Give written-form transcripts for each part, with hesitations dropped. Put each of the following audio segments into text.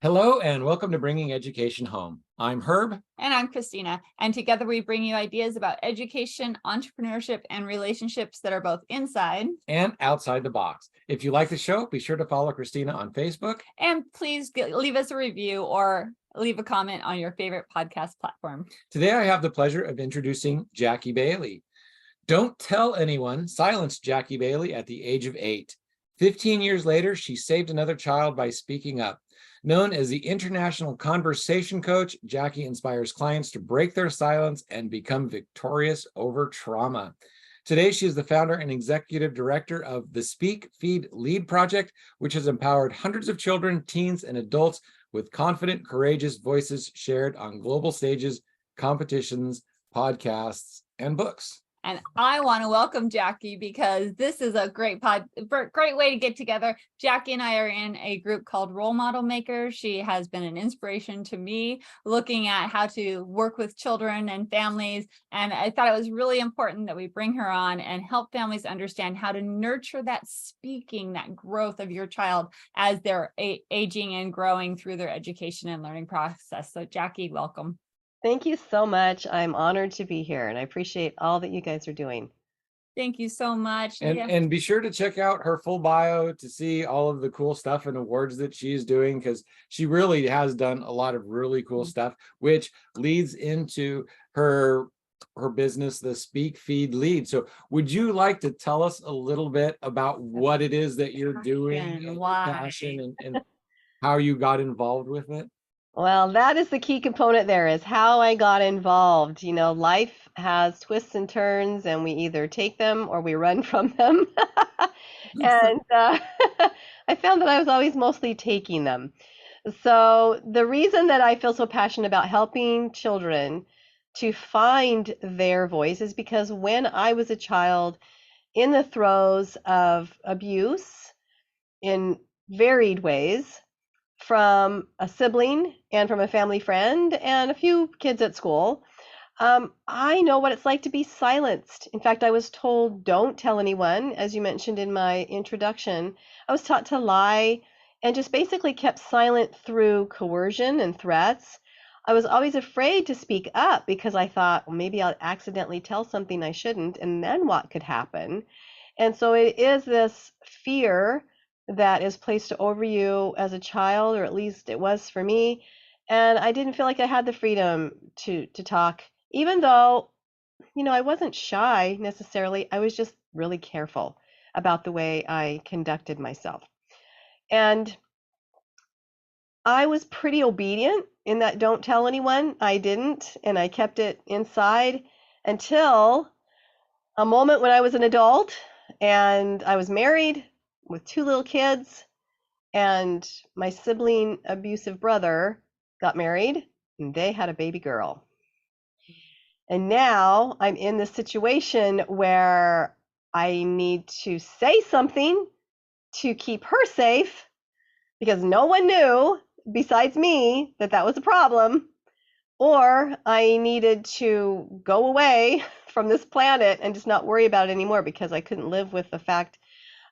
Hello and welcome to Bringing Education Home. I'm Herb. And I'm Christina. And together we bring you ideas about education, entrepreneurship, and relationships that are both inside and outside the box. If you like the show, be sure to follow Christina on Facebook. And please leave us a review or leave a comment on your favorite podcast platform. Today I have the pleasure of introducing Jackie Bailey. Don't tell anyone silenced Jackie Bailey at the age of 8. 15 years later, she saved another child by speaking up. Known as the International Conversation Coach, Jackie inspires clients to break their silence and become victorious over trauma. Today, she is the founder and executive director of the Speak, Feed, Lead project, which has empowered hundreds of children, teens, and adults with confident, courageous voices shared on global stages, competitions, podcasts, and books. And I want to welcome Jackie because this is a great way to get together. Jackie and I are in a group called Role Model Makers. She has been an inspiration to me looking at how to work with children and families. And I thought it was really important that we bring her on and help families understand how to nurture that speaking, that growth of your child as they're aging and growing through their education and learning process. So Jackie, welcome. Thank you so much. I'm honored to be here, and I appreciate all that you guys are doing. Thank you so much. And be sure to check out her full bio to see all of the cool stuff and awards that she's doing, because she really has done a lot of really cool stuff, which leads into her business, the Speak, Feed, Lead. So would you like to tell us a little bit about what it is that you're doing, And why? passion, and how you got involved with it? Well, that is the key component there, is how I got involved. You know, life has twists and turns, and we either take them or we run from them. And I found that I was always mostly taking them. So the reason that I feel so passionate about helping children to find their voice is because when I was a child in the throes of abuse in varied ways, from a sibling and from a family friend and a few kids at school, I know what it's like to be silenced. In fact, I was told, don't tell anyone, as you mentioned in my introduction. I was taught to lie and just basically kept silent through coercion and threats. I was always afraid to speak up because I thought, well, maybe I'll accidentally tell something I shouldn't, and then what could happen? And so it is this fear that is placed over you as a child, or at least it was for me. And I didn't feel like I had the freedom to talk, even though, you know, I wasn't shy necessarily. I was just really careful about the way I conducted myself. And I was pretty obedient in that don't tell anyone. I didn't, and I kept it inside until a moment when I was an adult and I was married with 2 little kids, and my sibling abusive brother got married and they had a baby girl. And now I'm in this situation where I need to say something to keep her safe because no one knew besides me that that was a problem, or I needed to go away from this planet and just not worry about it anymore because I couldn't live with the fact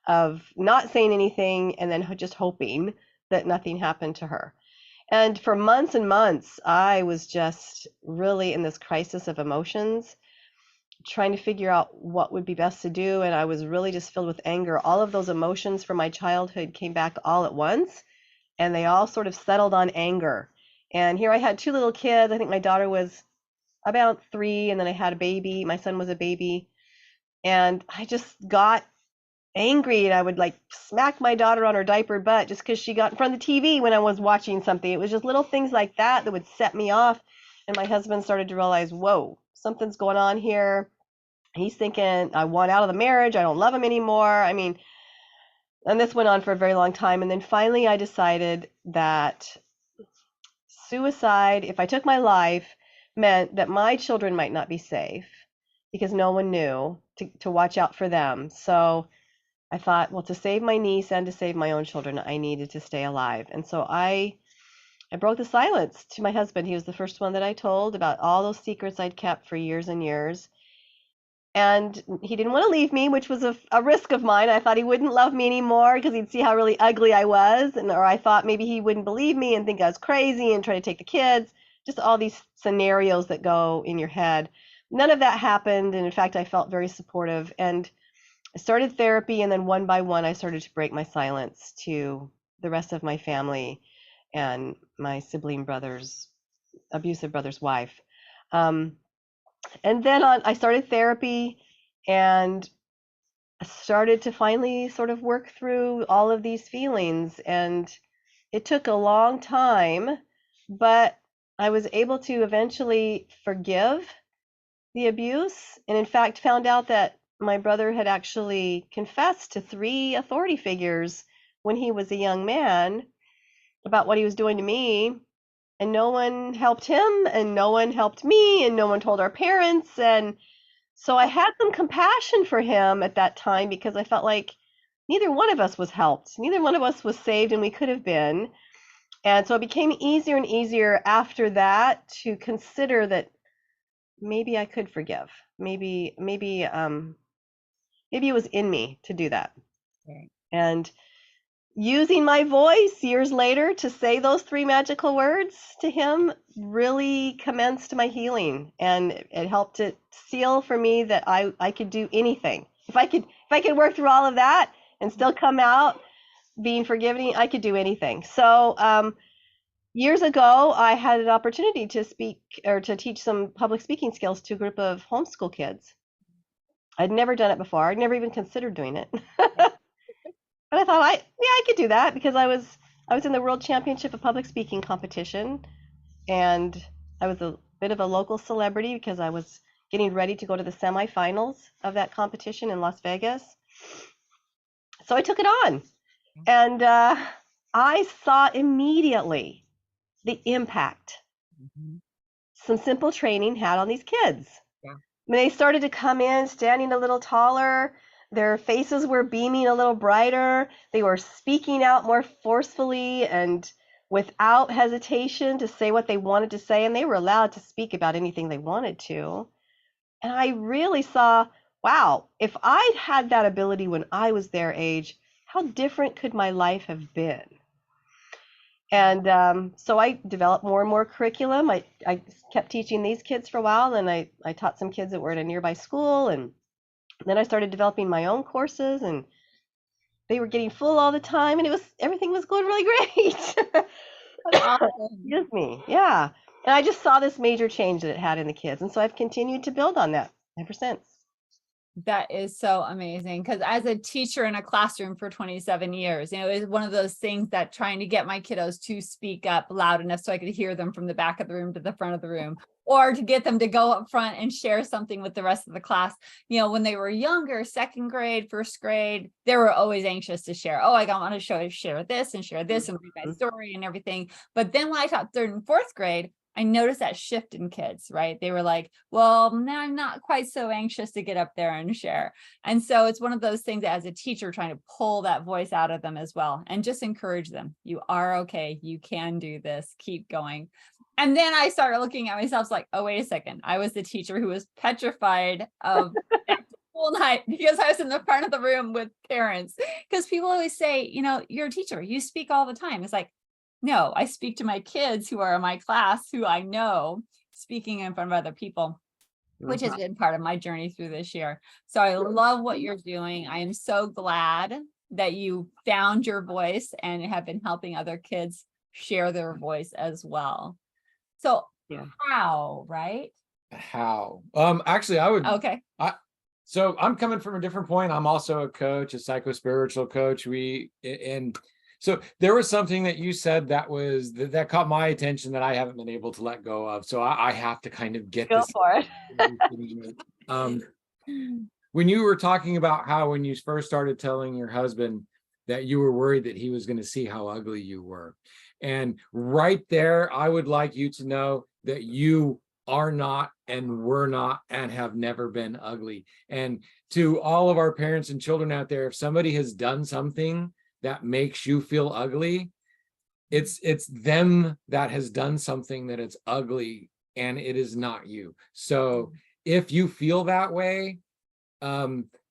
of not saying anything and then just hoping that nothing happened to her. And for months and months, I was just really in this crisis of emotions, trying to figure out what would be best to do. And I was really just filled with anger. All of those emotions from my childhood came back all at once, and they all sort of settled on anger. And here I had 2 little kids. I think my daughter was about 3, and then I had a baby. My son was a baby. And I just got angry, and I would like smack my daughter on her diaper butt just because she got in front of the TV when I was watching something. It was just little things like that that would set me off. And my husband started to realize, whoa, something's going on here. He's thinking, I want out of the marriage. I don't love him anymore. I mean, and this went on for a very long time. And then finally I decided that suicide, if I took my life, meant that my children might not be safe because no one knew to watch out for them. So I thought, well, to save my niece and to save my own children, I needed to stay alive. And so I broke the silence to my husband. He was the first one that I told about all those secrets I'd kept for years and years. And he didn't want to leave me, which was a risk of mine. I thought he wouldn't love me anymore because he'd see how really ugly I was, or I thought maybe he wouldn't believe me and think I was crazy and try to take the kids. Just all these scenarios that go in your head. None of that happened, and in fact, I felt very supportive. And I started therapy, and then one by one, I started to break my silence to the rest of my family and my sibling brother's abusive brother's wife. And then I started therapy and started to finally sort of work through all of these feelings. And it took a long time, but I was able to eventually forgive the abuse. And in fact, found out that my brother had actually confessed to 3 authority figures when he was a young man about what he was doing to me. And no one helped him, and no one helped me, and no one told our parents. And so I had some compassion for him at that time because I felt like neither one of us was helped. Neither one of us was saved, and we could have been. And so it became easier and easier after that to consider that maybe I could forgive. Maybe it was in me to do that. Right. And using my voice years later to say those 3 magical words to him really commenced my healing, and it helped it seal for me that I could do anything. If I could work through all of that and still come out being forgiving, I could do anything. So years ago, I had an opportunity to speak or to teach some public speaking skills to a group of homeschool kids. I'd never done it before. I'd never even considered doing it. But I thought I could do that because I was in the World Championship of Public Speaking competition, and I was a bit of a local celebrity because I was getting ready to go to the semi-finals of that competition in Las Vegas. So I took it on, and I saw immediately the impact some simple training had on these kids. Yeah. When they started to come in standing a little taller, their faces were beaming a little brighter. They were speaking out more forcefully and without hesitation to say what they wanted to say. And they were allowed to speak about anything they wanted to. And I really saw, wow, if I'd had that ability when I was their age, how different could my life have been? And so I developed more and more curriculum. I kept teaching these kids for a while, and I taught some kids that were at a nearby school, and then I started developing my own courses, and they were getting full all the time, and everything was going really great. That's awesome. Excuse me. Yeah. And I just saw this major change that it had in the kids, and so I've continued to build on that ever since. That is so amazing. Because as a teacher in a classroom for 27 years, it's one of those things that trying to get my kiddos to speak up loud enough so I could hear them from the back of the room to the front of the room, or to get them to go up front and share something with the rest of the class. When they were younger, 2nd grade, 1st grade, they were always anxious to share. Oh, I want to share this and read my story and everything. But then when I taught 3rd and 4th grade, I noticed that shift in kids, right? They were like, well, now I'm not quite so anxious to get up there and share. And so it's one of those things that as a teacher, trying to pull that voice out of them as well, and just encourage them. You are okay. You can do this. Keep going. And then I started looking at myself like, oh, wait a second. I was the teacher who was petrified of back to school night because I was in the front of the room with parents. Because people always say, you're a teacher. You speak all the time. It's like, no, I speak to my kids who are in my class, who I know, speaking in front of other people, which has been part of my journey through this year. So I love what you're doing. I am so glad that you found your voice and have been helping other kids share their voice as well. So how, right? How? Actually, Okay. So I'm coming from a different point. I'm also a coach, a psycho-spiritual coach. So there was something that you said that caught my attention that I haven't been able to let go of. So I have to kind of get Go this. for it. When you were talking about how when you first started telling your husband that you were worried that he was going to see how ugly you were. And right there, I would like you to know that you are not and were not and have never been ugly. And to all of our parents and children out there, if somebody has done something that makes you feel ugly, it's them that has done something that it's ugly, and it is not you. So if you feel that way,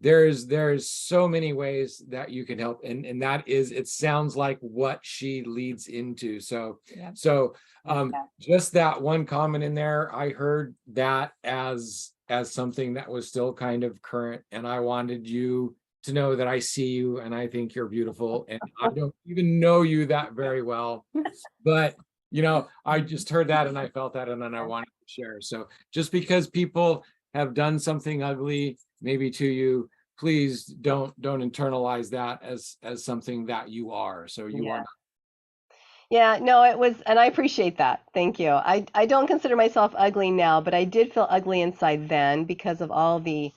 there's so many ways that you can help, and that is, it sounds like what she leads into. So Yeah. just that one comment in there, I heard that as something that was still kind of current, and I wanted you to know that I see you and I think you're beautiful, and I don't even know you that very well, but I just heard that and I felt that, and then I wanted to share. So just because people have done something ugly maybe to you, please don't internalize that as something that you are. So you are not. Yeah, no, it was, and I appreciate that. Thank you. I don't consider myself ugly now, but I did feel ugly inside then because of all the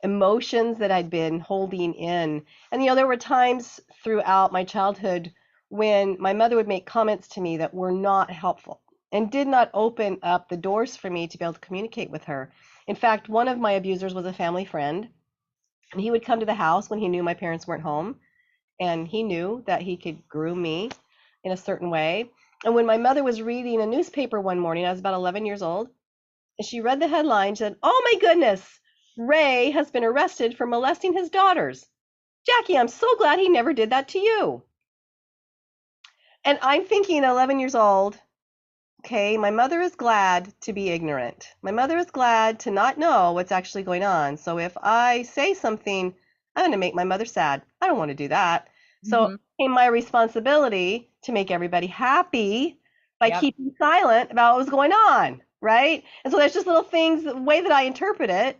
emotions that I'd been holding in. And there were times throughout my childhood when my mother would make comments to me that were not helpful and did not open up the doors for me to be able to communicate with her. In fact, one of my abusers was a family friend, and he would come to the house when he knew my parents weren't home, and he knew that he could groom me in a certain way. And when my mother was reading a newspaper one morning, I was about 11 years old, and she read the headline, she said, "Oh my goodness, Ray has been arrested for molesting his daughters. Jackie, I'm so glad he never did that to you." And I'm thinking, 11 years old, okay, my mother is glad to be ignorant. My mother is glad to not know what's actually going on. So if I say something, I'm going to make my mother sad. I don't want to do that. So it became my responsibility to make everybody happy by keeping silent about what was going on, right? And so there's just little things, the way that I interpret it.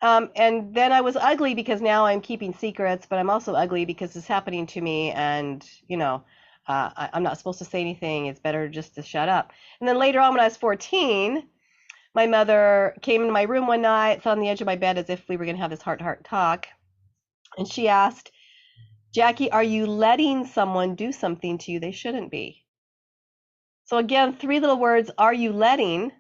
And then I was ugly because now I'm keeping secrets, but I'm also ugly because it's happening to me, and I'm not supposed to say anything. It's better just to shut up. And then later on, when I was 14, my mother came into my room one night, sat on the edge of my bed as if we were going to have this heart-to-heart talk, and she asked, "Jackie, are you letting someone do something to you they shouldn't be?" So again, 3 little words, "Are you letting?"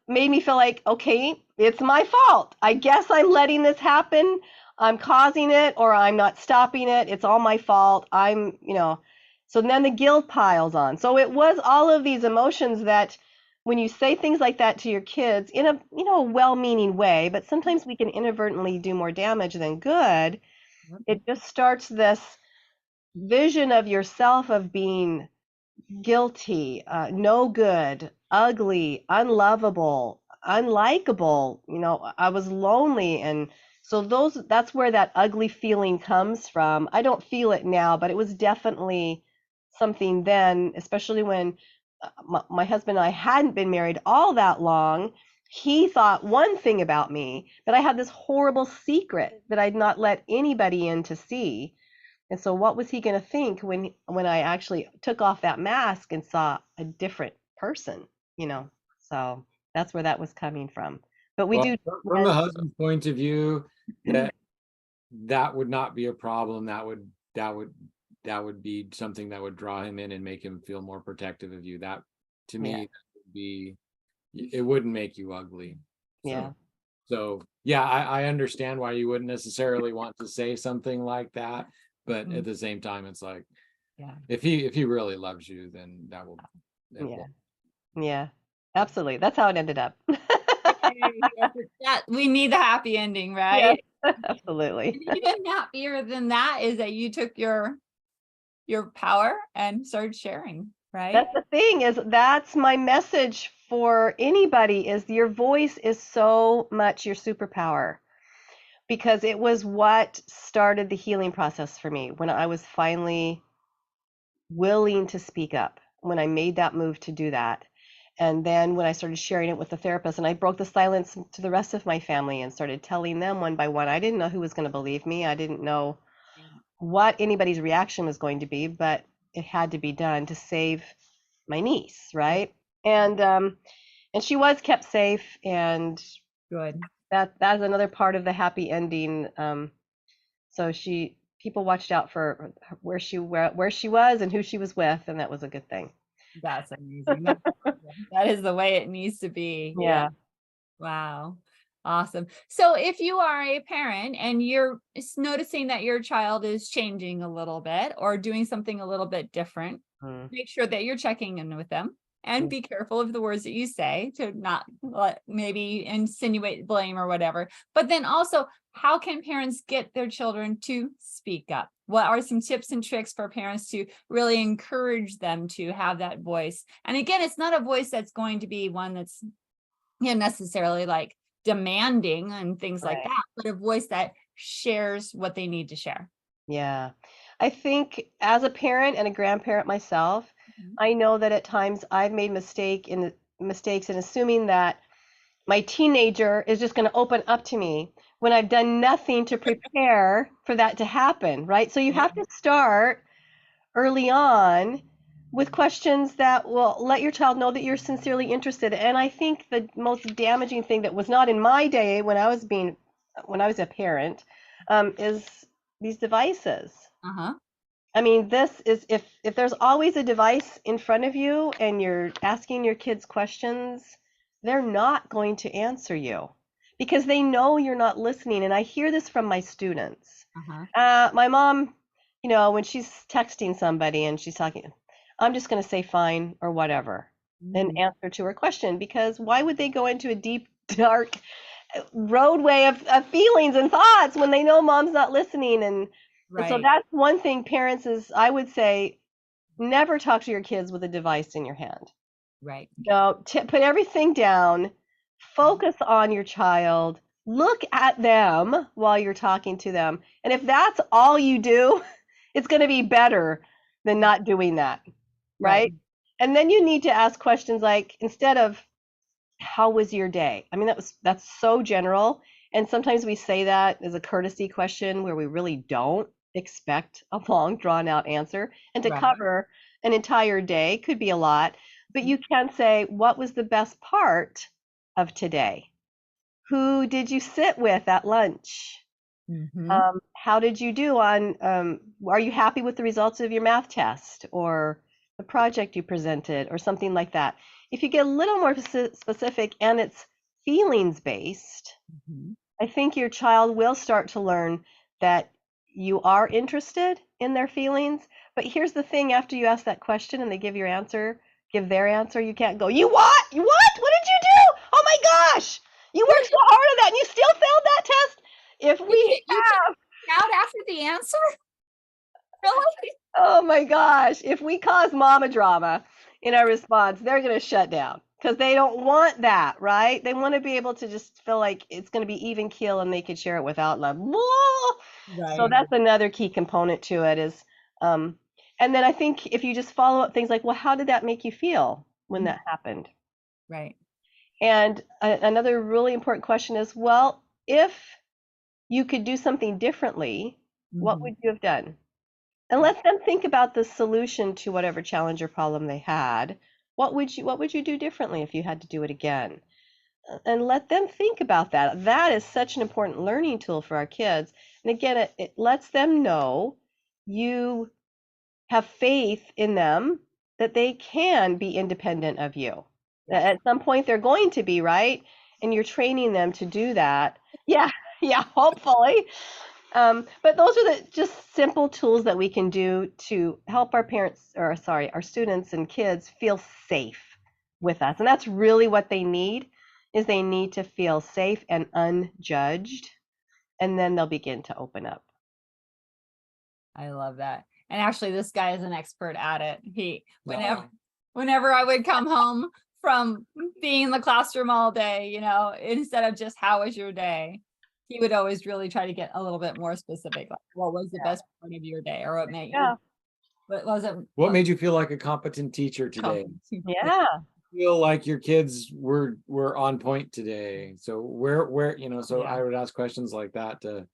Made me feel like, okay, it's my fault. I guess I'm letting this happen. I'm causing it, or I'm not stopping it. It's all my fault. So then the guilt piles on. So it was all of these emotions that when you say things like that to your kids in a, well-meaning way, but sometimes we can inadvertently do more damage than good. It just starts this vision of yourself of being guilty, no good, ugly, unlovable, unlikable. I was lonely, and so that's where that ugly feeling comes from. I don't feel it now, but it was definitely something then, especially when my husband and I hadn't been married all that long. He thought one thing about me, that I had this horrible secret that I'd not let anybody in to see. And so what was he going to think when I actually took off that mask and saw a different person, So that's where that was coming from. But we do, from the husband's point of view, that would not be a problem. That would be something that would draw him in and make him feel more protective of you. That, to me, it wouldn't make you ugly. So yeah, I understand why you wouldn't necessarily want to say something like that, but at the same time, it's like, if he really loves you, then that will. Yeah, absolutely. That's how it ended up. We need the happy ending, right? Absolutely. And even happier than that is that you took your power and started sharing, right? That's the thing, is that's my message for anybody, is your voice is so much your superpower, because it was what started the healing process for me when I was finally willing to speak up, when I made that move to do that. And then when I started sharing it with the therapist, and I broke the silence to the rest of my family and started telling them one by one. I didn't know who was going to believe me. I didn't know what anybody's reaction was going to be, but it had to be done to save my niece, right? And she was kept safe, and Good. That's another part of the happy ending. So people watched out for where she was and who she was with, and that was a good thing. That's amazing. That is the way it needs to be. Yeah. Wow. Awesome. So if you are a parent and you're noticing that your child is changing a little bit or doing something a little bit different, make sure that you're checking in with them. and be careful of the words that you say to not maybe insinuate blame or whatever. But then also, how can parents get their children to speak up? What are some tips and tricks for parents to really encourage them to have that voice? And again, it's not a voice that's going to be one that's necessarily like demanding and things like Right. that, but a voice that shares what they need to share. Yeah. I think as a parent and a grandparent myself, Mhm. I know that at times I've made mistakes in assuming that my teenager is just going to open up to me when I've done nothing to prepare for that to happen, right? So you have to start early on with questions that will let your child know that you're sincerely interested. And I think the most damaging thing that was not in my day when I was a parent, is these devices. Uh-huh. I mean, this is if there's always a device in front of you and you're asking your kids questions, they're not going to answer you because they know you're not listening. And I hear this from my students. Uh-huh. My mom, when she's texting somebody and she's talking, I'm just going to say fine or whatever in Mhm. answer to her question, because why would they go into a deep, dark roadway of feelings and thoughts when they know mom's not listening? And so Right. that's one thing parents is, I would say, never talk to your kids with a device in your hand. Right. Put everything down, focus on your child, look at them while you're talking to them. And if that's all you do, it's going to be better than not doing that, Right. right? And then you need to ask questions like, instead of, how was your day? I mean, that's so general. And sometimes we say that as a courtesy question where we really don't expect a long drawn out answer. And to Right. cover an entire day could be a lot, but you can say, what was the best part of today? Who did you sit with at lunch? Mhm. How did you do on, are you happy with the results of your math test or the project you presented or something like that? If you get a little more specific and it's feelings based, Mhm. I think your child will start to learn that you are interested in their feelings. But here's the thing, after you ask that question and they give their answer, you can't go, you what? You what? What did you do? Oh my gosh. You worked so hard on that and you still failed that test? If we You can shout after the answer? Really? Oh my gosh. If we cause mama drama in our response, they're going to shut down because they don't want that, right? They want to be able to just feel like it's going to be even keel and they could share it without love. So Right. that's another key component to it is, um, and then I think if you just follow up things like, well, how did that make you feel when that happened? Right. And another really important question is, well, if you could do something differently, what Mhm. would you have done? And let them think about the solution to whatever challenge or problem they had. What would you do differently if you had to do it again? And let them think about that. That is such an important learning tool for our kids. And again, it lets them know you have faith in them that they can be independent of you. Yes. At some point they're going to be, right? And you're training them to do that. Yeah, yeah, hopefully. But those are the just simple tools that we can do to help our parents, or sorry, our students and kids feel safe with us. And that's really what they need, is they need to feel safe and unjudged, and then they'll begin to open up. I love that. And actually, this guy is an expert at it. Wow. Whenever I would come home from being in the classroom all day, instead of just how was your day, he would always really try to get a little bit more specific. Like, what was the best part of your day, or Yeah, what wasn't What made you feel like a competent teacher today? yeah, Feel like your kids were on point today? So where so Yeah. I would ask questions like that to,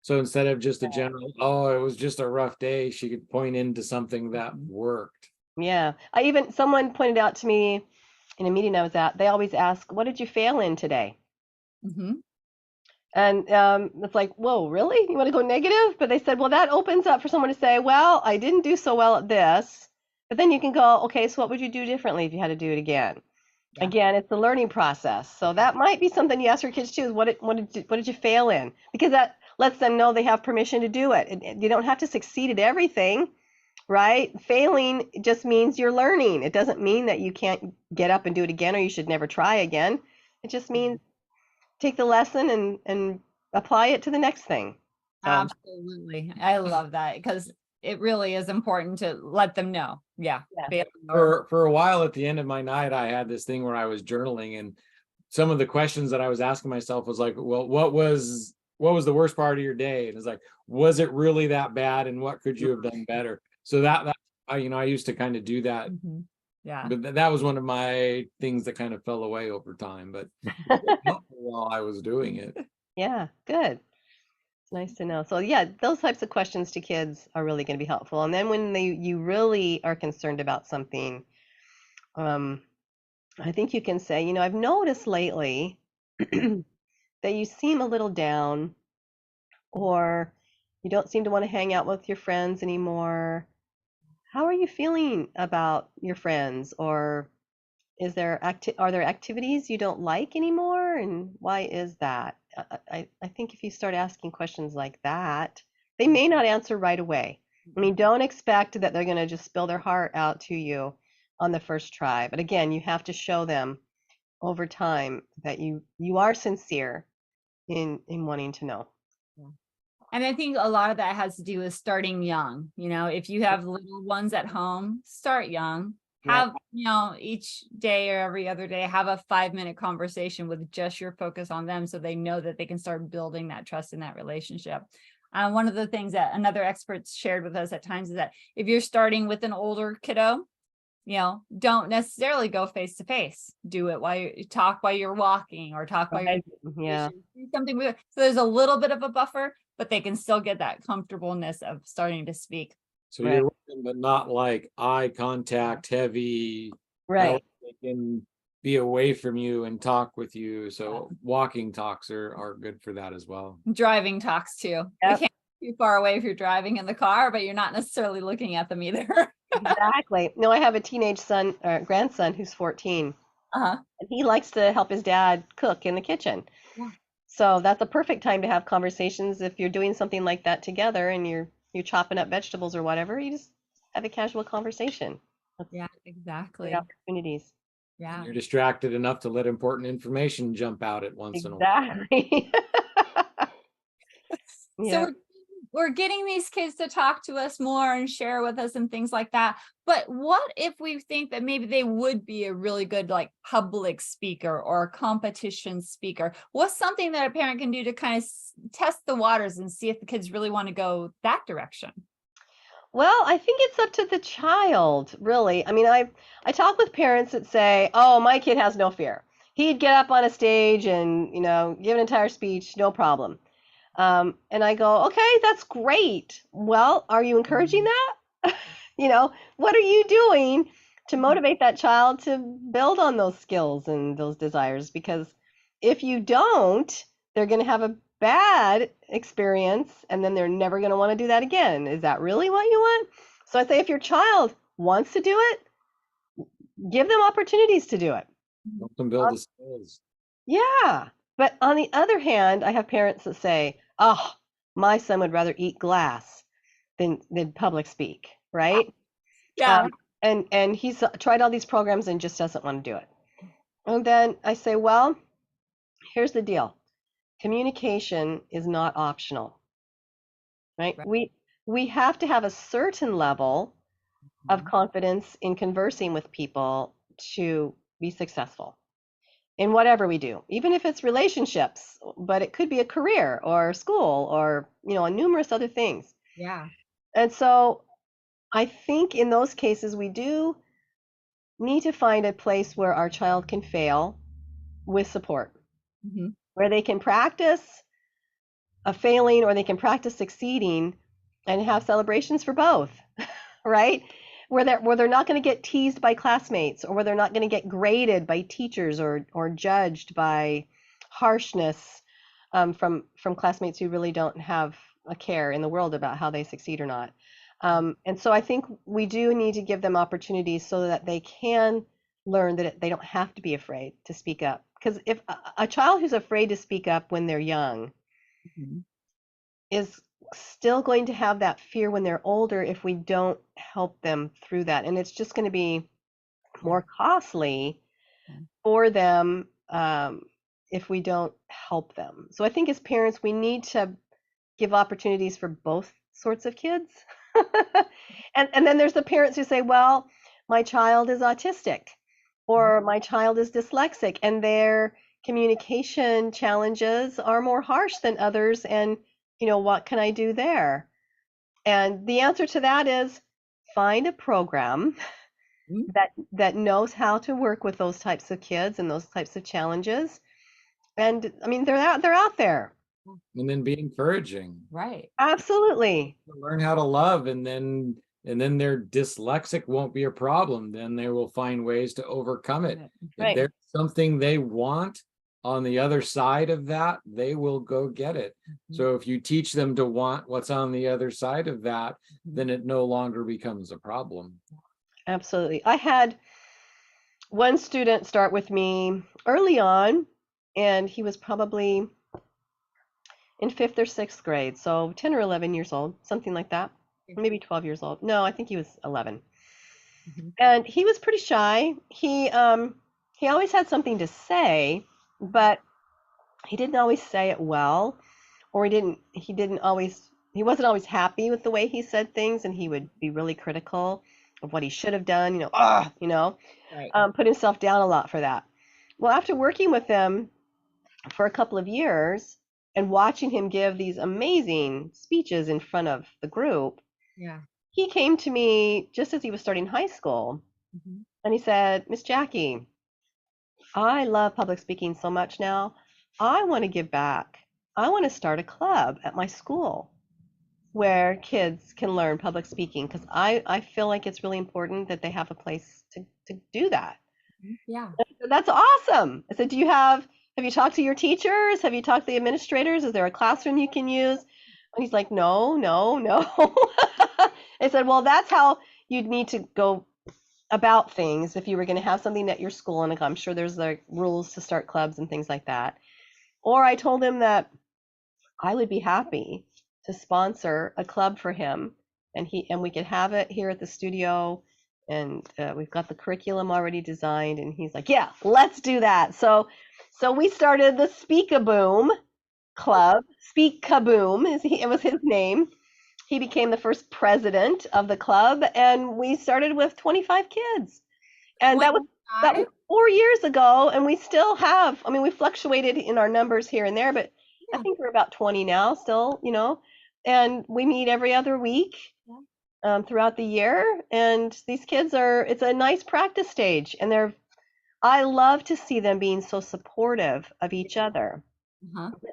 so instead of just a general, oh, it was just a rough day, she could point into something that worked. yeah. Someone pointed out to me in a meeting I was at, they always ask, what did you fail in today? Mhm. And it's like, whoa, really? You want to go negative? But they said, well, that opens up for someone to say, well, I didn't do so well at this. But then you can go, okay, so what would you do differently if you had to do it again? Yeah. Again, it's the learning process. So that might be something you ask your kids too, is what did you fail in? Because that lets them know they have permission to do it. You don't have to succeed at everything, right? Failing just means you're learning. It doesn't mean that you can't get up and do it again or you should never try again. It just means take the lesson and apply it to the next thing. So Absolutely. I love that because it really is important to let them know. Yeah. Yeah. For a while at the end of my night, I had this thing where I was journaling, and some of the questions that I was asking myself was like, well, what was the worst part of your day? And it's like, was it really that bad? And what could you have done better? So that I used to kind of do that. Mhm. Yeah. But that was one of my things that kind of fell away over time, but while I was doing it. Yeah, good. It's nice to know. So yeah, those types of questions to kids are really going to be helpful. And then when you really are concerned about something, I think you can say, I've noticed lately that you seem a little down, or you don't seem to want to hang out with your friends anymore. How are you feeling about your friends? Or are there activities you don't like anymore? And why is that? I think if you start asking questions like that, they may not answer right away. I mean, don't expect that they're going to just spill their heart out to you on the first try. But again, you have to show them over time that you are sincere in wanting to know. And I think a lot of that has to do with starting young. If you have little ones at home, start young. Yeah. Have, each day or every other day, have a 5-minute conversation with just your focus on them so they know that they can start building that trust in that relationship. One of the things that another expert shared with us at times is that if you're starting with an older kiddo, don't necessarily go face to face. Do it while you talk while you're walking, or talk while you're Yeah. do something with it. So there's a little bit of a buffer, but they can still get that comfortableness of starting to speak. So you're working, but not like eye contact heavy. Right. They can be away from you and talk with you. So walking talks are good for that as well. Driving talks too. You Yep. can't be too far away if you're driving in the car, but you're not necessarily looking at them either. Exactly. No, I have a teenage son or grandson who's 14, Uh-huh. and he likes to help his dad cook in the kitchen. Yeah. So that's a perfect time to have conversations if you're doing something like that together and you're chopping up vegetables or whatever. You just have a casual conversation. That's Yeah, great exactly. opportunities. Yeah. You're distracted enough to let important information jump out at once in a while. Exactly. So Yeah. we're getting these kids to talk to us more and share with us and things like that. But what if we think that maybe they would be a really good like public speaker or a competition speaker? What's something that a parent can do to kind of test the waters and see if the kids really want to go that direction? Well, I think it's up to the child, really. I mean, I talk with parents that say, "Oh, my kid has no fear. He'd get up on a stage and, give an entire speech, no problem." And I go, "Okay, that's great. Well, are you encouraging that? What are you doing to motivate that child to build on those skills and those desires? Because if you don't, they're going to have a bad experience and then they're never going to want to do that again. Is that really what you want?" So I say, if your child wants to do it, give them opportunities to do it. Help them build the skills. Yeah. But on the other hand, I have parents that say, "Oh, my son would rather eat glass than public speak," right? Yeah. And he's tried all these programs and just doesn't want to do it. And then I say, "Well, here's the deal. Communication is not optional, right? Right. We have to have a certain level of confidence in conversing with people to be successful in whatever we do, even if it's relationships, but it could be a career or school or, numerous other things." Yeah. And so I think in those cases, we do need to find a place where our child can fail with support, Mhm. where they can practice a failing or they can practice succeeding and have celebrations for both, right? Where they're not going to get teased by classmates, or where they're not going to get graded by teachers, or judged by harshness from classmates who really don't have a care in the world about how they succeed or not. And so I think we do need to give them opportunities so that they can learn that they don't have to be afraid to speak up. Because if a child who's afraid to speak up when they're young Mhm. is still going to have that fear when they're older if we don't help them through that. And it's just going to be more costly for them if we don't help them. So I think as parents, we need to give opportunities for both sorts of kids. And then there's the parents who say, well, my child is autistic or my child is dyslexic and their communication challenges are more harsh than others. And, what can I do there? And the answer to that is find a program that knows how to work with those types of kids and those types of challenges. And I mean, they're out there. And then be encouraging. Right. Absolutely. Learn how to love, and then their dyslexic won't be a problem. Then they will find ways to overcome it. Right. If there's something they want on the other side of that, they will go get it. So if you teach them to want what's on the other side of that, then it no longer becomes a problem. Absolutely. I had one student start with me early on, and he was probably in 5th or 6th grade, so 10 or 11 years old, something like that, maybe 12 years old. No, I think he was 11. And he was pretty shy. He always had something to say, but he didn't always say it well, or he wasn't always happy with the way he said things, and he would be really critical of what he should have done, Right. put himself down a lot for that. Well, after working with him for a couple of years and watching him give these amazing speeches in front of the group, he came to me just as he was starting high school, and he said, Miss Jackie, I love public speaking so much now. I want to give back. I want to start a club at my school where kids can learn public speaking, because I feel like it's really important that they have a place to do that. Yeah. That's awesome. I said, have you talked to your teachers? Have you talked to the administrators? Is there a classroom you can use? And he's like, no. I said, well, that's how you'd need to go about things if you were going to have something at your school. And I'm sure there's like rules to start clubs and things like that. Or I told him that I would be happy to sponsor a club for him, and we could have it here at the studio, and we've got the curriculum already designed. And he's like, yeah, let's do that. So we started the Speak-a-Boom Club. Speak-a-Boom it was his name. He became the first president of the club, and we started with 25 kids. And that was 4 years ago, and we still have, we fluctuated in our numbers here and there, but I think we're about 20 now still, and we meet every other week throughout the year. And these kids it's a nice practice stage, and I love to see them being so supportive of each other.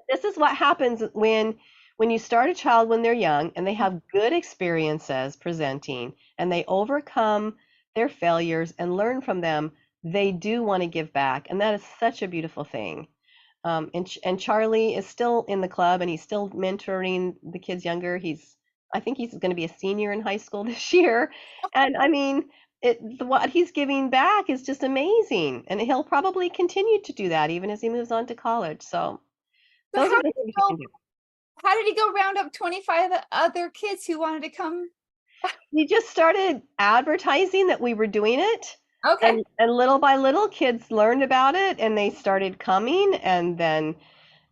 This is what happens when you start a child when they're young and they have good experiences presenting and they overcome their failures and learn from them. They do want to give back, and that is such a beautiful thing. And Charlie is still in the club, and he's still mentoring the kids younger. I think he's going to be a senior in high school this year, and what he's giving back is just amazing, and he'll probably continue to do that even as he moves on to college. So those are the things you can do. How did he go round up 25 other kids who wanted to come? We just started advertising that we were doing it. Okay. And little by little, kids learned about it, and they started coming. And then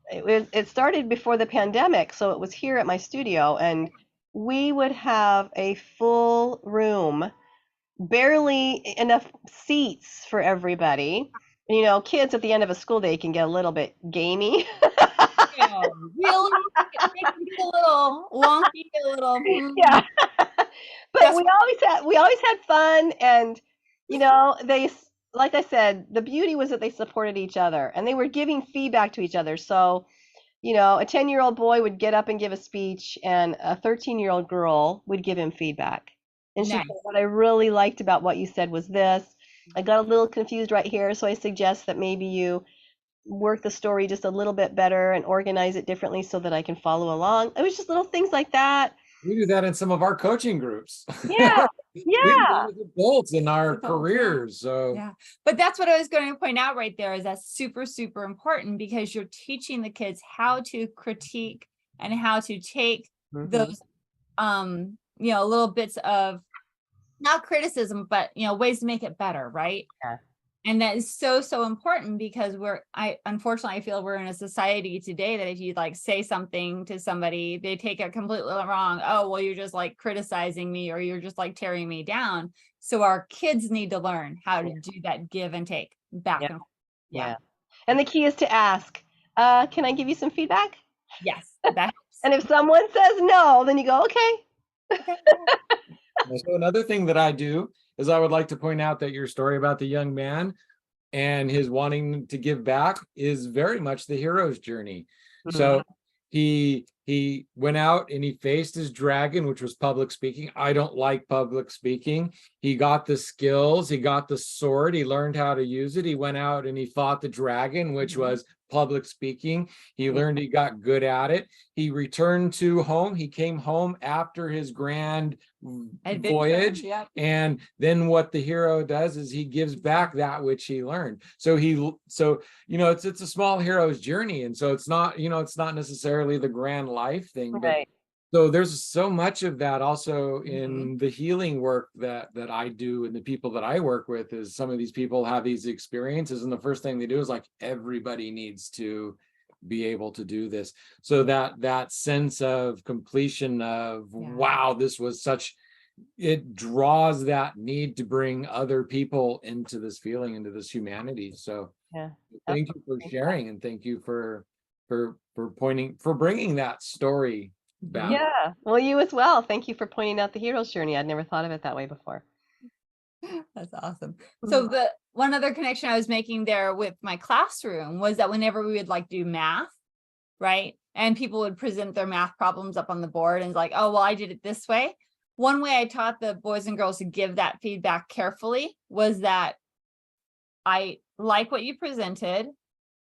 it started before the pandemic, so it was here at my studio, and we would have a full room, barely enough seats for everybody. Kids at the end of a school day can get a little bit gamey. Really, it can be a little wonky, a little. Yeah. But we always had fun, and they, like I said, the beauty was that they supported each other and they were giving feedback to each other. So, a 10-year-old boy would get up and give a speech, and a 13-year-old girl would give him feedback. And she said, what I really liked about what you said was this. I got a little confused right here, so I suggest that maybe you work the story just a little bit better and organize it differently so that I can follow along. It was just little things like that. We do that in some of our coaching groups. Yeah. We do that as adults in our careers. So yeah, but that's what I was going to point out right there, is that's super, super important, because you're teaching the kids how to critique and how to take those little bits of not criticism, but ways to make it better, right? Yeah. And that is so, so important because unfortunately, I feel we're in a society today that if you like say something to somebody, they take it completely wrong. Oh, well, you're just like criticizing me, or you're just like tearing me down. So our kids need to learn how to do that give and take back Yeah. and forth. Yeah. And the key is to ask, can I give you some feedback? Yes, that helps. And if someone says no, then you go, okay. Okay. So another thing that I do is I would like to point out that your story about the young man and his wanting to give back is very much the hero's journey. So he went out and he faced his dragon, which was public speaking. I don't like public speaking. He got the skills, he got the sword, he learned how to use it. He went out and he fought the dragon, which was public speaking. He learned, he got good at it. He returned to home. He came home after his grand voyage. Yeah. And then what the hero does is he gives back that which he learned. So it's a small hero's journey. And so it's not necessarily the grand life thing, but Right. so there's so much of that also in the healing work that I do, and the people that I work with, is some of these people have these experiences, and the first thing they do is like, everybody needs to be able to do this. So that sense of completion of wow, this was such, it draws that need to bring other people into this feeling, into this humanity. So thank you for sharing, and thank you for bringing that story back. Yeah. Well, you as well. Thank you for pointing out the hero's journey. I'd never thought of it that way before. That's awesome. So the one other connection I was making there with my classroom was that whenever we would like do math, right? And people would present their math problems up on the board and like, oh, well, I did it this way. One way I taught the boys and girls to give that feedback carefully was that I like what you presented,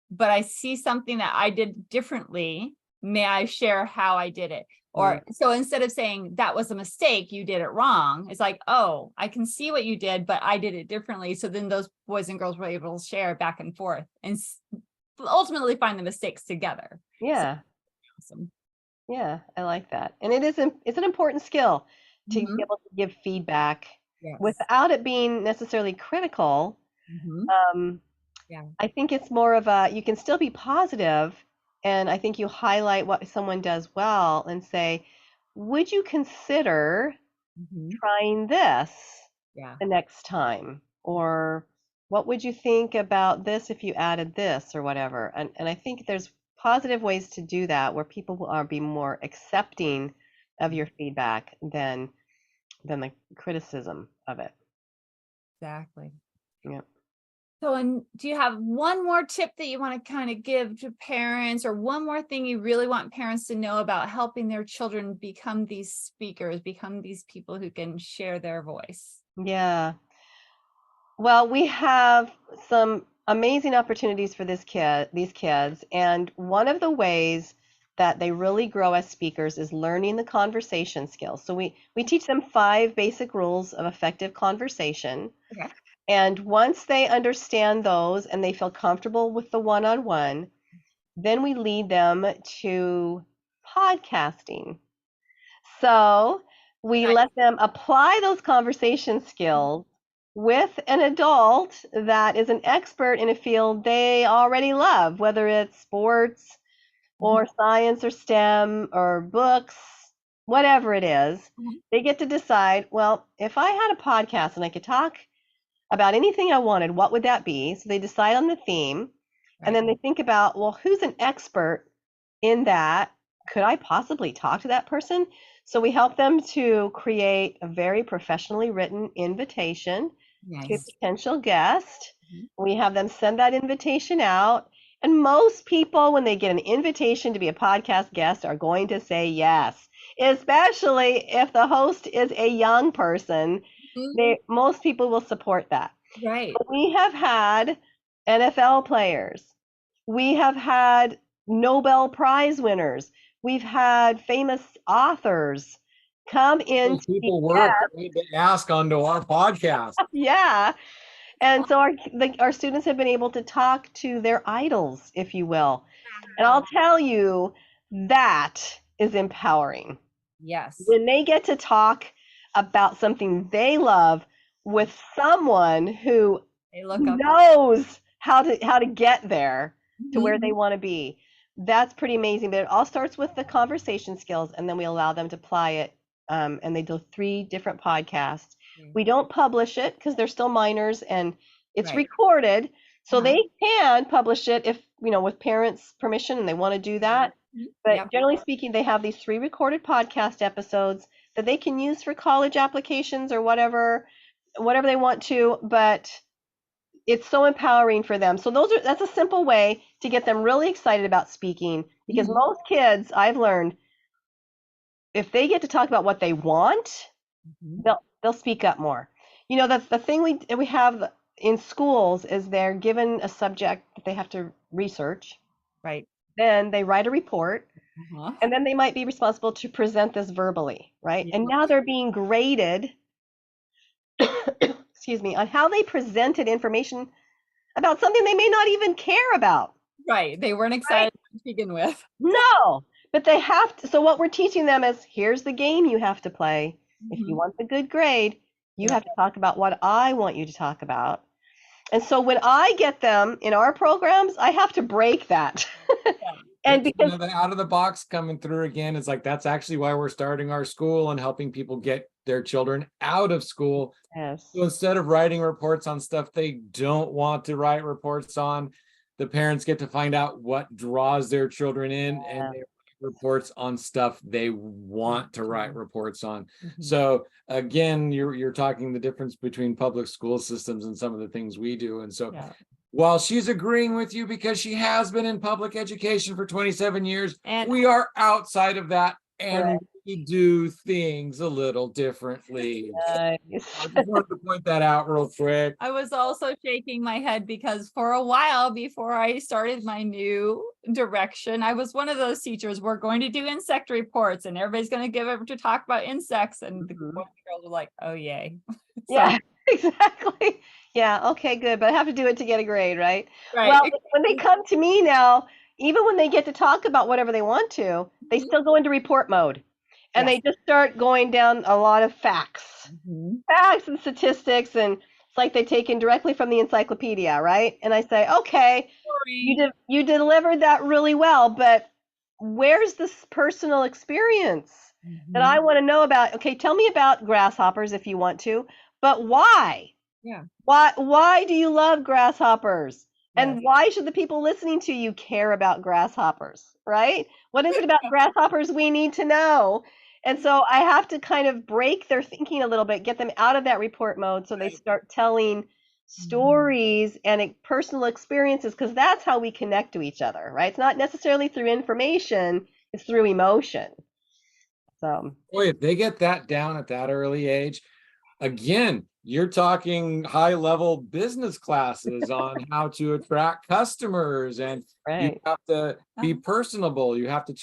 but I see something that I did differently. May I share how I did it? Or so instead of saying that was a mistake, you did it wrong, it's like, oh, I can see what you did, but I did it differently. So then those boys and girls were able to share back and forth and ultimately find the mistakes together. Yeah. So, awesome. Yeah, I like that. And it's an important skill to be able to give feedback without it being necessarily critical. I think it's more of a, you can still be positive, and I think you highlight what someone does well and say, would you consider trying this the next time? Or what would you think about this if you added this or whatever? And I think there's positive ways to do that where people will be more accepting of your feedback than the criticism of it. Exactly. Yeah. So, and do you have one more tip that you want to kind of give to parents, or one more thing you really want parents to know about helping their children become these speakers, become these people who can share their voice? Yeah. Well, we have some amazing opportunities for these kids, and one of the ways that they really grow as speakers is learning the conversation skills. So we teach them 5 basic rules of effective conversation. Okay. And once they understand those and they feel comfortable with the one-on-one, then we lead them to podcasting. So we let them apply those conversation skills with an adult that is an expert in a field they already love, whether it's sports or science or STEM or books, whatever it is. They get to decide, well, if I had a podcast and I could talk about anything I wanted, what would that be? So they decide on the theme, and then they think about, well, who's an expert in that? Could I possibly talk to that person? So we help them to create a very professionally written invitation to a potential guest. We have them send that invitation out. And most people, when they get an invitation to be a podcast guest, are going to say yes, especially if the host is a young person. Most people will support that. Right. But we have had NFL players. We have had Nobel Prize winners. We've had famous authors come in. People were afraid to ask onto our podcast. Yeah. And so our students have been able to talk to their idols, if you will. And I'll tell you, that is empowering. Yes. When they get to talk about something they love with someone who They look up. knows how to get there to Mhm. where they want to be. That's pretty amazing. But it all starts with the conversation skills, and then we allow them to apply it. And they do 3 different podcasts. We don't publish it because they're still minors, and it's Right. recorded, so Uh-huh. they can publish it if with parents' permission and they want to do that. Mhm. But Yep. generally speaking, they have these 3 recorded podcast episodes that they can use for college applications or whatever they want to. But it's so empowering for them. So that's a simple way to get them really excited about speaking, because Mhm. most kids, I've learned, if they get to talk about what they want, Mhm. they'll speak up more. That's the thing we have in schools is they're given a subject that they have to research. Right. Then they write a report, Uh-huh. and then they might be responsible to present this verbally, right? Yeah. And now they're being graded, excuse me, on how they presented information about something they may not even care about. Right. They weren't excited to begin with. No, but they have to. So what we're teaching them is, here's the game you have to play. If you Mhm. want the good grade, you Yeah. have to talk about what I want you to talk about. And so when I get them in our programs, I have to break that. And That's because the out of the box coming through again. It's like, that's actually why we're starting our school and helping people get their children out of school. yes, So instead of writing reports on stuff they don't want to write reports on, the parents get to find out what draws their children in, and they write reports on stuff they want to write reports on. Mhm. So again, you're talking the difference between public school systems and some of the things we do. And so Yeah. while she's agreeing with you because she has been in public education for 27 years, And we are outside of that, and right. we do things a little differently. I Nice. just wanted to point that out real quick. I was also shaking my head because for a while before I started my new direction, I was one of those teachers. We're going to do insect reports and everybody's going to give it to talk about insects. And the Mhm. boys and girls were like, oh, yay. So, Yeah, exactly. Yeah, okay, good. But I have to do it to get a grade, right? Well, right. when they come to me now, even when they get to talk about whatever they want to, they Mhm. still go into report mode. And Yes. they just start going down a lot of facts. Mhm. Facts and statistics, and it's like they taken directly from the encyclopedia, right? And I say, okay, Sorry. you delivered that really well, but where's this personal experience that I Mhm. want to know about? Okay, tell me about grasshoppers if you want to, but why? Yeah. Why do you love grasshoppers? Yes. And why should the people listening to you care about grasshoppers, right? What is it about grasshoppers we need to know? And so I have to kind of break their thinking a little bit, get them out of that report mode so they Right. start telling Mhm. stories and personal experiences, because that's how we connect to each other, right? It's not necessarily through information, it's through emotion. So, Boy, if they get that down at that early age, again, you're talking high level business classes on how to attract customers, and you right. have to be Uh-huh. personable. You have to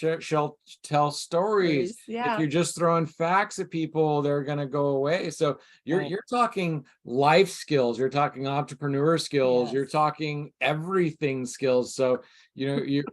tell stories. If Yeah. you're just throwing facts at people, they're going to go away. So you're Right. you're talking life skills. You're talking entrepreneur skills. You're Yes. talking everything skills. So you're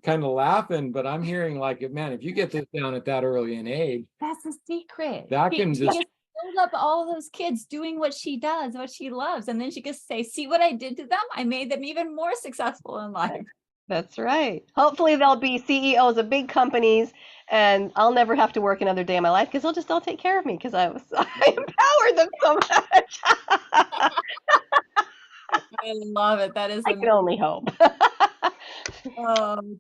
kind of laughing, but I'm hearing like, man, if you get this down at that early an age, That's the secret. that She can she just gets to build up all those kids doing what she does, what she loves, and then she gets to say, "See what I did to them? I made them even more successful in life." That's right. Hopefully they'll be CEOs of big companies, and I'll never have to work another day in my life because they'll just all take care of me because I empowered them so much. I love it. That is I can only hope.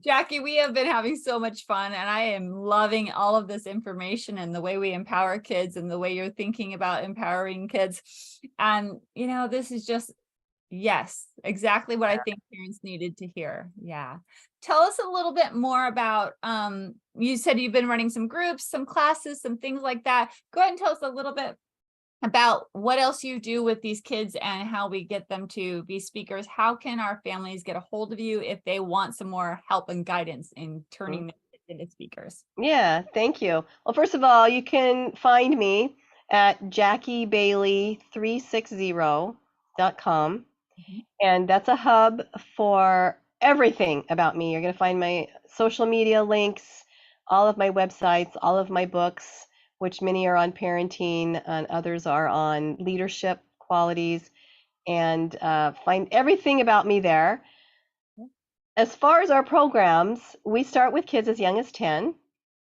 Jackie, we have been having so much fun, and I am loving all of this information and the way we empower kids and the way you're thinking about empowering kids. And, this is just, yes, exactly what I think parents needed to hear. Yeah. Tell us a little bit more about, you said you've been running some groups, some classes, some things like that. Go ahead and tell us a little bit about what else you do with these kids and how we get them to be speakers. How can our families get a hold of you if they want some more help and guidance in turning them into speakers? Yeah, thank you. Well, first of all, you can find me at JackieBailey360.com. Mhm. And that's a hub for everything about me. You're going to find my social media links, all of my websites, all of my books. which many are on parenting and others are on leadership qualities, and find everything about me there. As far as our programs, we start with kids as young as 10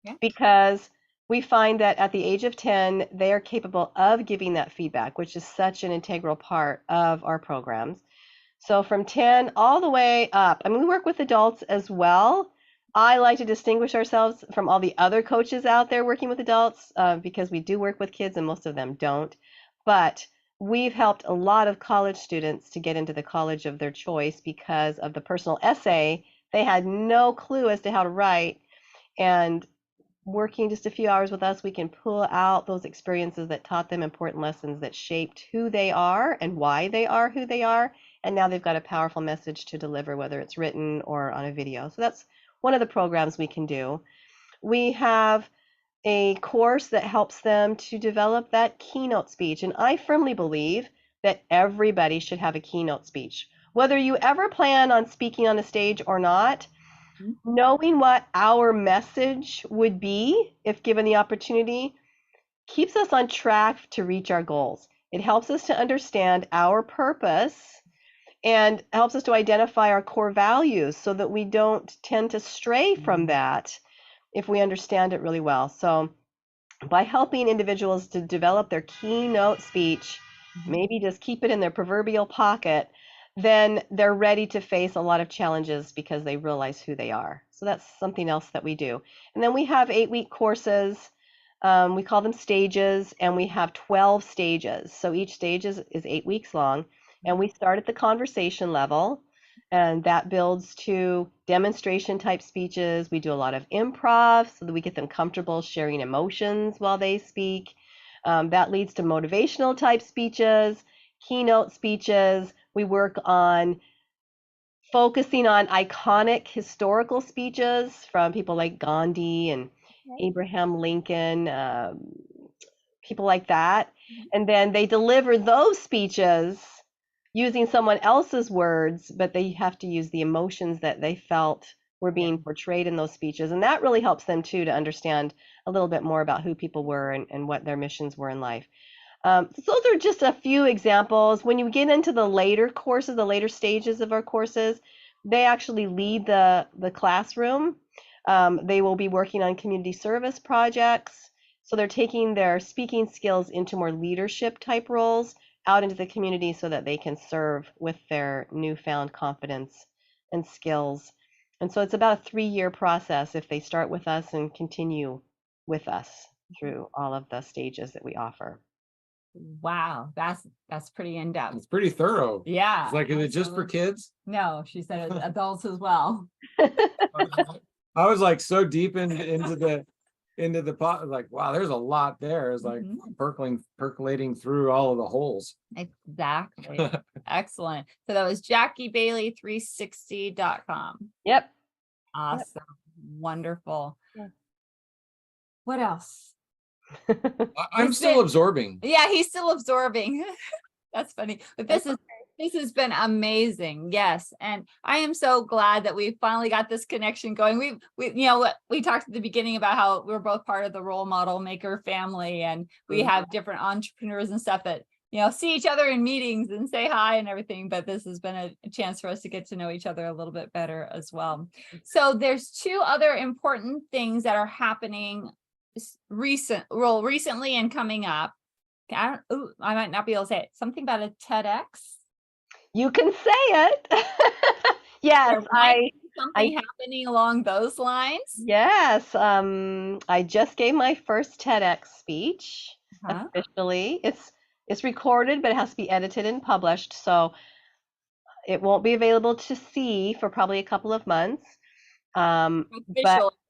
Yeah. because we find that at the age of 10, they are capable of giving that feedback, which is such an integral part of our programs. So from 10 all the way up, I mean, we work with adults as well. I like to distinguish ourselves from all the other coaches out there working with adults because we do work with kids and most of them don't. But we've helped a lot of college students to get into the college of their choice because of the personal essay. They had no clue as to how to write. And working just a few hours with us, we can pull out those experiences that taught them important lessons that shaped who they are and why they are who they are. And now they've got a powerful message to deliver, whether it's written or on a video. So that's one of the programs we can do. We have a course that helps them to develop that keynote speech. And I firmly believe that everybody should have a keynote speech. Whether you ever plan on speaking on a stage or not, knowing what our message would be if given the opportunity keeps us on track to reach our goals. It helps us to understand our purpose and helps us to identify our core values so that we don't tend to stray from that if we understand it really well. So by helping individuals to develop their keynote speech, maybe just keep it in their proverbial pocket, then they're ready to face a lot of challenges because they realize who they are. So that's something else that we do. And then we have 8-week courses. We call them stages, and we have 12 stages. So each stage is 8 weeks long. And we start at the conversation level, and that builds to demonstration type speeches. We do a lot of improv so that we get them comfortable sharing emotions while they speak. That leads to motivational type speeches, keynote speeches. We work on focusing on iconic historical speeches from people like Gandhi and Abraham Lincoln, people like that. And then they deliver those speeches using someone else's words, but they have to use the emotions that they felt were being portrayed in those speeches. And that really helps them too to understand a little bit more about who people were and what their missions were in life. So those are just a few examples. When you get into the later courses, the later stages of our courses, they actually lead the classroom. They will be working on community service projects. So they're taking their speaking skills into more leadership type roles out into the community so that they can serve with their newfound confidence and skills. And so it's about a 3-year process if they start with us and continue with us through all of the stages that we offer. Wow, that's pretty in-depth. It's pretty thorough. Yeah. It's like, is it just for kids? No, she said adults as well. I was like so deep into the pot, like, wow, there's a lot there. It's like percolating through all of the holes. Exactly. Excellent. So that was JackieBailey360.com. Yep. Awesome. Yep. Wonderful. Yeah. What else? I'm still absorbing. Yeah, he's still absorbing. That's funny. But this has been amazing. Yes. And I am so glad that we finally got this connection going. We talked at the beginning about how we're both part of the Role Model Maker family, and we have different entrepreneurs and stuff that, see each other in meetings and say hi and everything. But this has been a chance for us to get to know each other a little bit better as well. So there's 2 other important things that are happening recently and coming up. I might not be able to say it. Something about a TEDx. You can say it. Yes, something happening along those lines. Yes, I just gave my first TEDx speech officially. It's recorded, but it has to be edited and published, so it won't be available to see for probably a couple of months. But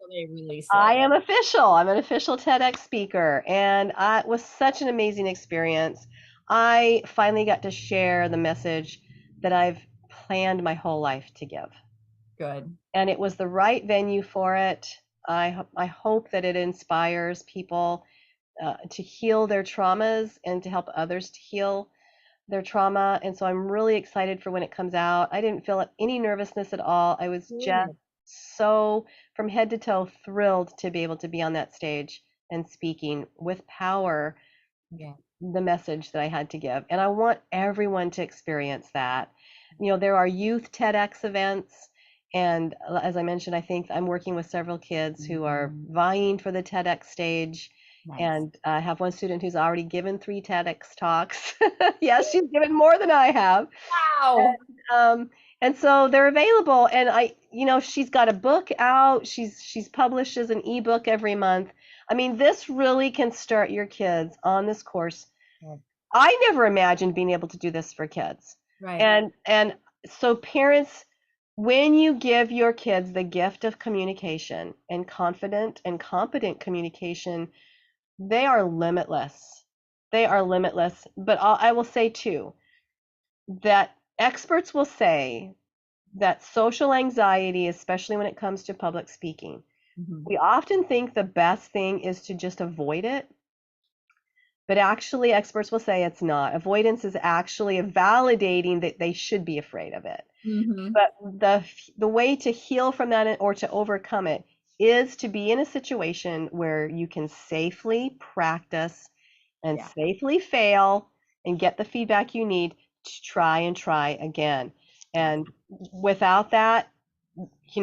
they release it. I am official. I'm an official TEDx speaker, and it was such an amazing experience. I finally got to share the message that I've planned my whole life to give. Good. And it was the right venue for it. I hope that it inspires people to heal their traumas and to help others to heal their trauma. And so I'm really excited for when it comes out. I didn't feel any nervousness at all. I was just so from head to toe thrilled to be able to be on that stage and speaking with power Yeah. the message that I had to give. And I want everyone to experience that. There are youth TEDx events. And as I mentioned, I think I'm working with several kids who are vying for the TEDx stage. Nice. And I have one student who's already given 3 TEDx talks. Yes, she's given more than I have. Wow. And so they're available. And she's got a book out. She's publishes an ebook every month. I mean, this really can start your kids on this course. Yeah. I never imagined being able to do this for kids. Right. And so parents, when you give your kids the gift of communication and confident and competent communication, they are limitless. They are limitless. But I will say too, that experts will say that social anxiety, especially when it comes to public speaking, Mhm. we often think the best thing is to just avoid it. But actually, experts will say it's not. Avoidance is actually validating that they should be afraid of it. Mhm. But the way to heal from that or to overcome it is to be in a situation where you can safely practice and Yeah. safely fail and get the feedback you need to try and try again. And without that,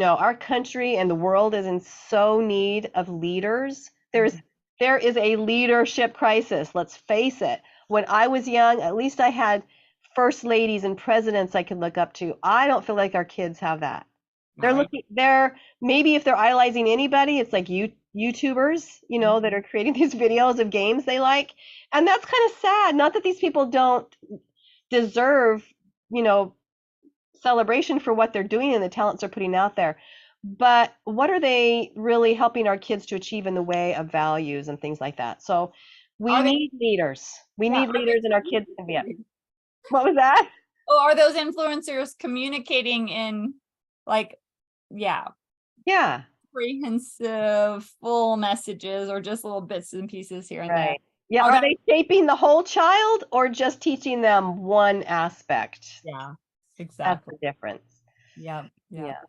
our country and the world is in so need of leaders. There is a leadership crisis. Let's face it. When I was young, at least I had first ladies and presidents I could look up to. I don't feel like our kids have that. Right. They're maybe if they're idolizing anybody, it's like YouTubers, that are creating these videos of games they like. And that's kind of sad. Not that these people don't deserve, celebration for what they're doing and the talents they're putting out there. But what are they really helping our kids to achieve in the way of values and things like that? So we Are they? need leaders. We Yeah. need leaders, and our kids can be it. What was that? Oh, are those influencers communicating in yeah, Yeah, comprehensive, full messages or just little bits and pieces here and there? right. Yeah, Oh, are they shaping the whole child or just teaching them one aspect? yeah, That's exactly. the difference. Yep. Yeah. Yeah.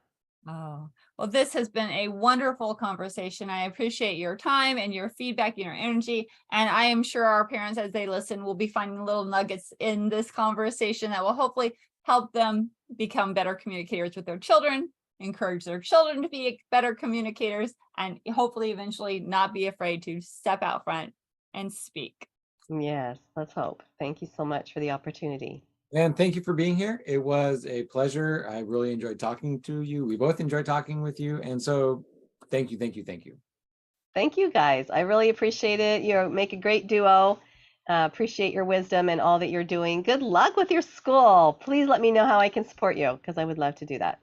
Oh, well, this has been a wonderful conversation. I appreciate your time and your feedback and your energy. And I am sure our parents, as they listen, will be finding little nuggets in this conversation that will hopefully help them become better communicators with their children, encourage their children to be better communicators, and hopefully eventually not be afraid to step out front and speak. Yes, let's hope. Thank you so much for the opportunity. And thank you for being here. It was a pleasure. I really enjoyed talking to you. We both enjoyed talking with you. And so thank you, thank you, thank you. Thank you guys. I really appreciate it. You make a great duo. Appreciate your wisdom and all that you're doing. Good luck with your school. Please let me know how I can support you because I would love to do that.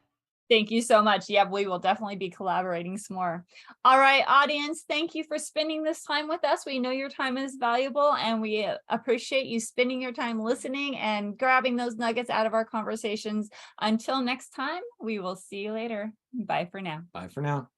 Thank you so much. Yeah, we will definitely be collaborating some more. All right, audience, thank you for spending this time with us. We know your time is valuable and we appreciate you spending your time listening and grabbing those nuggets out of our conversations. Until next time, we will see you later. Bye for now. Bye for now.